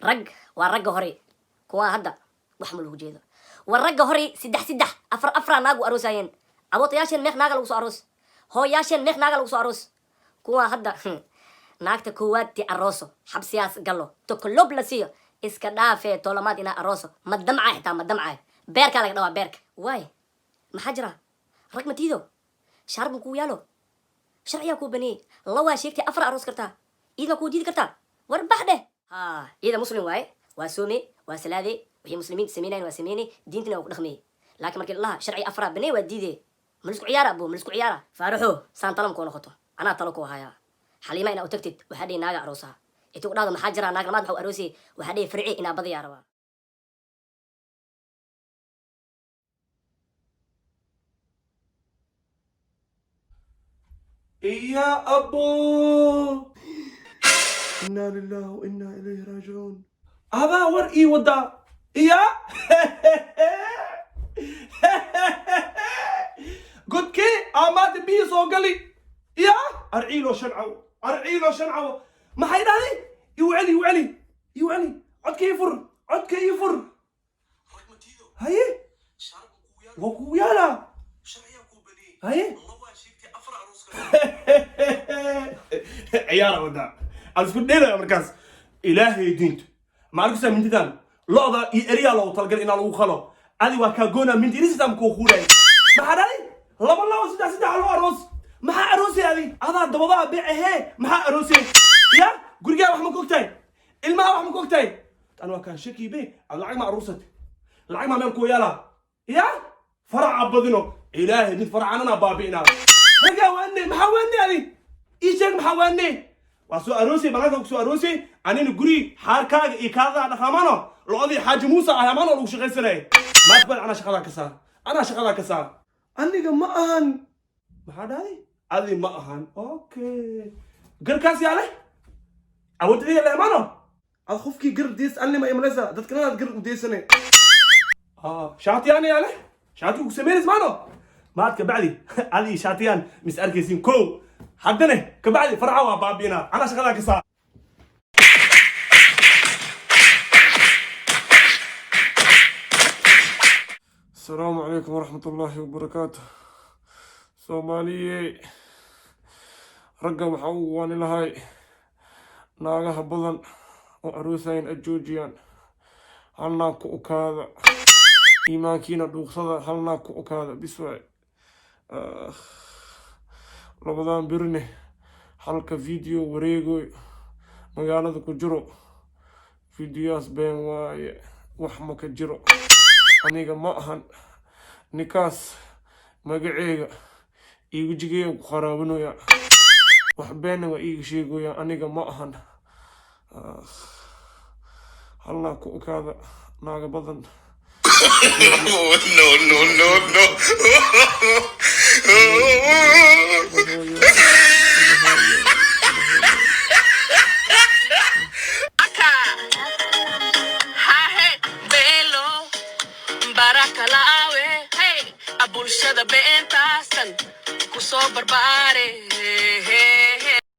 rag waa ragga hore kuwa hadda wax ma lagu jeedo war ragga hore saddex afar naagu aroosayeen abootayaasheen meeq naaga lagu soo aroos hooyaasheen meeq naaga lagu soo aroos kuwa hadda naagta koowaad ti arooso xabsiyaas gallo tokolob la siiyo iska dhaafee toolamaad inaa arooso ma damca xitaa ma damca beerkaa laga dhawaa beerka waay maxaa jira rag matiido shaarbu kuu yaalo sharciyaa kuu baneeyey lawaa sheegtay afar aroos kartaa iidma kuu diidi kartaa war bax dheh ha iida muslim waaye waa soome waa salaade wixii muslimiinta sameynayaan waa sameynay diintina waa ku dhaqmeeyey laakiin markii laha sharci afraa baneey waa diidee malisku ciyaara abo malisku ciyaara faaraxo saan talam kuu noqoto anaa talo kuu hayaa xaliima inaa u tagtid waxaa dhihi naaga aroosaha intuu dhahdo maxaa jira naag lamaad waxuu aroosayay waxaa dhihi farci inaa badayaa rabaa يا أبو إنا لله وإنا إليه راجعون هذا ورقي ودا يا قلت كي أماد بيسو قالي يا أرعيلو شنعو ما حيداني يوعلي عد كي يفر هاي وكويالا هاي عيارة ودا أذكر دينا مركز إلهي دينت ما أركز من تدان لا ذا إريا لو تلقى إن الله خلا أدي وكاجونا من تريس تام كوخولاي ما حداي لا والله سيدا على أروس ما أروسي هذه هذا دبابة بيعه ما أروسي يا قرية رحمة كوكتاي الماء رحمة كوكتاي أنا كان شكي بيه العيم عروست العيم من كويالا يا فرع عبدنا إلهي دين فرع عننا بابينا محاواني هذه إيشك محاواني وسو أروسي بلانك سو أروسي أنا نقولي حركة إيكاذا على خمانة القاضي حاج موسى أهمانه لو شغل سنة ما تقبل أنا شغلة كسار أني ما أهان ما هذا هذه ما أهان أوكي قر كاسي عليه أود لي الأمانة أخوف كي قر ديس أني ما يملزه تذكرنا قر ديس سنة شاتياني عليه شاتي وسمير اسمانه ما كبعلي علي شاتيان مسأل كيسين كو حدني كبعلي فرعوا بابينا أنا شغلة كسار السلام عليكم ورحمة الله وبركاته سومالية رقم حوان لهاي ناقها بضن وعروسين الجوجيان هلنا كوكاذا إيمانكينا دوخصدا هلنا كوكاذا بسوعي رمضان برني حلقة فيديو وريقوي مقالة كجرو فيديوهاس بين واي وحمك الجرو aniga ma ahan nikaas magaceyga iigu jigay ku kharaabinaya wax been waa iiga sheegaya aniga ma ahan halna ku okaada naaga badan no Barakalawe, hey, abulshada beentaasan ku soo barbaare